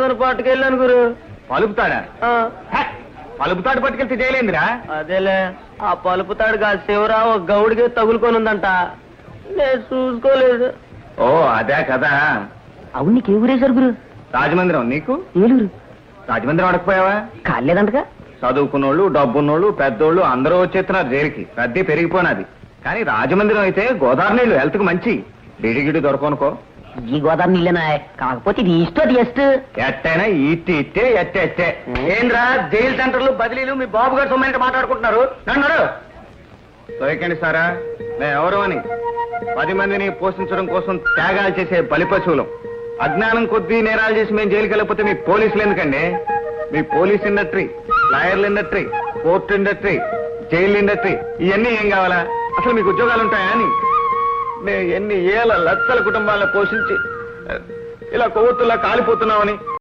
ఏమైనా పట్టుకెళ్ళాను గురు. పలుపుతాడా? పలుపుతాడు పట్టుకెళ్తే చేయలేందిరా? అదేలే, ఆ పలుపుతాడు కాదు శివరా ఒక గౌడికి తగులుకొని ఉందంట, నేను చూసుకోలేదు. ఓ అదే కదా. అవును, నీకు ఏ ఊరేశారు గురు? రాజమందిరం. నీకు? ఏలూరు. రాజమందిరం అడగపోయావా? కాలేదంటగా. చదువుకున్నోళ్ళు, డబ్బున్నోళ్ళు, పెద్దోళ్ళు అందరూ వచ్చేస్తున్నారు జైలుకి. రద్దీ పెరిగిపోయినది. కానీ రాజమందిరం అయితే గోదావరి నీళ్లు హెల్త్ కు మంచి. డిడిగిడి దొరకనుకో. ఈ గోదావరి నీళ్ళేనా? కాకపోతే ఇది ఈస్ట్ ఎస్ట్. ఎట్టైనా ఇట్టి ఇట్టే ఎట్టే ఎట్టే. ఏంద్రా జైలు సెంటర్లు బదిలీలు మీ బాబు గారు సొమ్మంటే మాట్లాడుకుంటున్నారు? నన్ను దొరికండి సారా, మేము ఎవరు అని. 10 మందిని పోషించడం కోసం త్యాగాలు చేసే బలిపశువులం. అజ్ఞానం కొద్దీ నేరాలు చేసి మేము జైలుకి వెళ్ళకపోతే మీ పోలీసులు ఎందుకండి? మీ పోలీస్ ఇండస్ట్రీ, లాయర్ల industry, court industry, jail industry ఇవన్నీ ఏం కావాలా? అసలు మీకు ఉద్యోగాలు ఉంటాయా అని? మేము ఎన్ని ఏళ్ళ లక్షల కుటుంబాలను పోషించి ఇలా కొవ్వొత్తులా కాలిపోతున్నామని